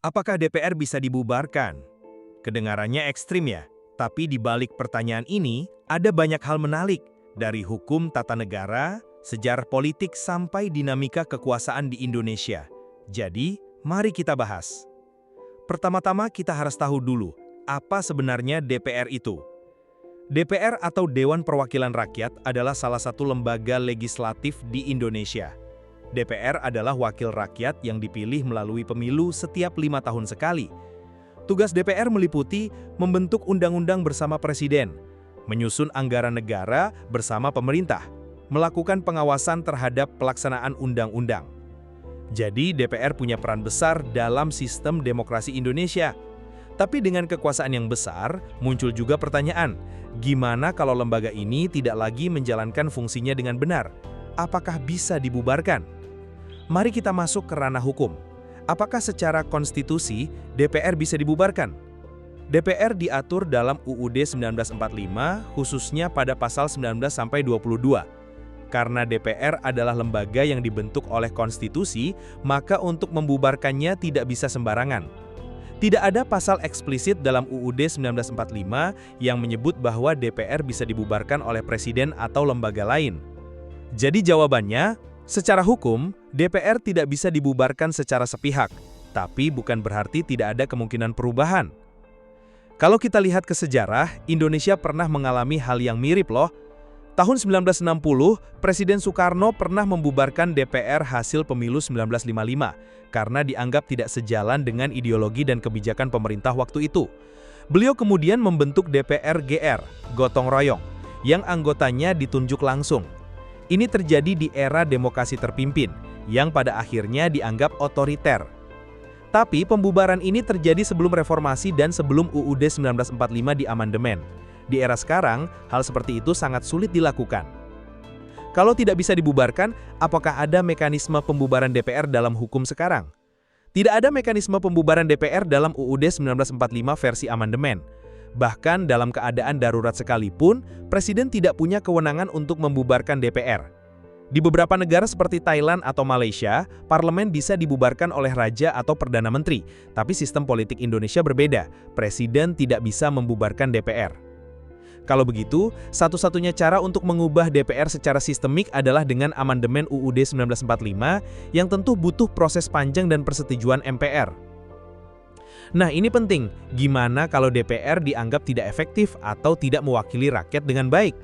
Apakah DPR bisa dibubarkan? Kedengarannya ekstrim ya, tapi di balik pertanyaan ini ada banyak hal menarik, dari hukum tata negara, sejarah politik sampai dinamika kekuasaan di Indonesia. Jadi, mari kita bahas. Pertama-tama kita harus tahu dulu, apa sebenarnya DPR itu? DPR atau Dewan Perwakilan Rakyat adalah salah satu lembaga legislatif di Indonesia. DPR adalah wakil rakyat yang dipilih melalui pemilu setiap 5 tahun sekali. Tugas DPR meliputi membentuk undang-undang bersama Presiden, menyusun anggaran negara bersama pemerintah, melakukan pengawasan terhadap pelaksanaan undang-undang. Jadi DPR punya peran besar dalam sistem demokrasi Indonesia. Tapi dengan kekuasaan yang besar, muncul juga pertanyaan, gimana kalau lembaga ini tidak lagi menjalankan fungsinya dengan benar? Apakah bisa dibubarkan? Mari kita masuk ke ranah hukum. Apakah secara konstitusi DPR bisa dibubarkan? DPR diatur dalam UUD 1945 khususnya pada pasal 19-22. Karena DPR adalah lembaga yang dibentuk oleh konstitusi, maka untuk membubarkannya tidak bisa sembarangan. Tidak ada pasal eksplisit dalam UUD 1945 yang menyebut bahwa DPR bisa dibubarkan oleh presiden atau lembaga lain. Jadi jawabannya, secara hukum, DPR tidak bisa dibubarkan secara sepihak, tapi bukan berarti tidak ada kemungkinan perubahan. Kalau kita lihat ke sejarah, Indonesia pernah mengalami hal yang mirip loh. Tahun 1960, Presiden Soekarno pernah membubarkan DPR hasil pemilu 1955 karena dianggap tidak sejalan dengan ideologi dan kebijakan pemerintah waktu itu. Beliau kemudian membentuk DPR GR, gotong royong, yang anggotanya ditunjuk langsung. Ini terjadi di era demokrasi terpimpin, yang pada akhirnya dianggap otoriter. Tapi pembubaran ini terjadi sebelum reformasi dan sebelum UUD 1945 diamandemen. Di era sekarang, hal seperti itu sangat sulit dilakukan. Kalau tidak bisa dibubarkan, apakah ada mekanisme pembubaran DPR dalam hukum sekarang? Tidak ada mekanisme pembubaran DPR dalam UUD 1945 versi amandemen. Bahkan dalam keadaan darurat sekalipun, Presiden tidak punya kewenangan untuk membubarkan DPR. Di beberapa negara seperti Thailand atau Malaysia, parlemen bisa dibubarkan oleh raja atau perdana menteri, tapi sistem politik Indonesia berbeda. Presiden tidak bisa membubarkan DPR. Kalau begitu, satu-satunya cara untuk mengubah DPR secara sistemik adalah dengan amandemen UUD 1945 yang tentu butuh proses panjang dan persetujuan MPR. Nah, ini penting. Gimana kalau DPR dianggap tidak efektif atau tidak mewakili rakyat dengan baik?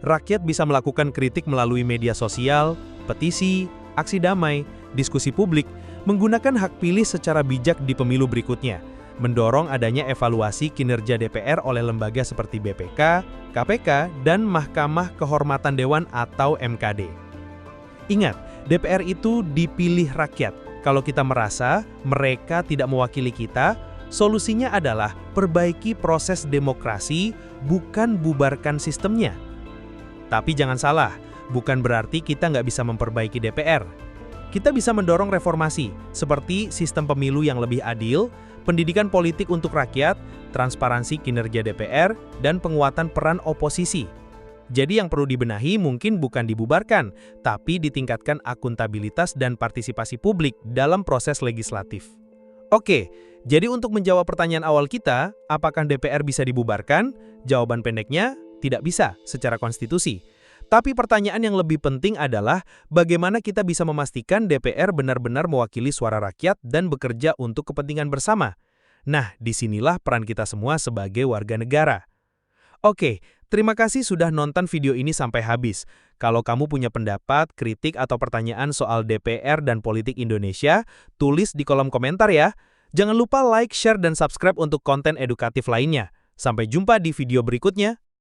Rakyat bisa melakukan kritik melalui media sosial, petisi, aksi damai, diskusi publik, menggunakan hak pilih secara bijak di pemilu berikutnya, mendorong adanya evaluasi kinerja DPR oleh lembaga seperti BPK, KPK, dan Mahkamah Kehormatan Dewan atau MKD. Ingat, DPR itu dipilih rakyat. Kalau kita merasa mereka tidak mewakili kita, solusinya adalah perbaiki proses demokrasi, bukan bubarkan sistemnya. Tapi jangan salah, bukan berarti kita nggak bisa memperbaiki DPR. Kita bisa mendorong reformasi, seperti sistem pemilu yang lebih adil, pendidikan politik untuk rakyat, transparansi kinerja DPR, dan penguatan peran oposisi. Jadi yang perlu dibenahi mungkin bukan dibubarkan, tapi ditingkatkan akuntabilitas dan partisipasi publik dalam proses legislatif. Oke, jadi untuk menjawab pertanyaan awal kita, apakah DPR bisa dibubarkan? Jawaban pendeknya, tidak bisa secara konstitusi. Tapi pertanyaan yang lebih penting adalah bagaimana kita bisa memastikan DPR benar-benar mewakili suara rakyat dan bekerja untuk kepentingan bersama. Nah, disinilah peran kita semua sebagai warga negara. Oke, terima kasih sudah nonton video ini sampai habis. Kalau kamu punya pendapat, kritik, atau pertanyaan soal DPR dan politik Indonesia, tulis di kolom komentar ya. Jangan lupa like, share, dan subscribe untuk konten edukatif lainnya. Sampai jumpa di video berikutnya.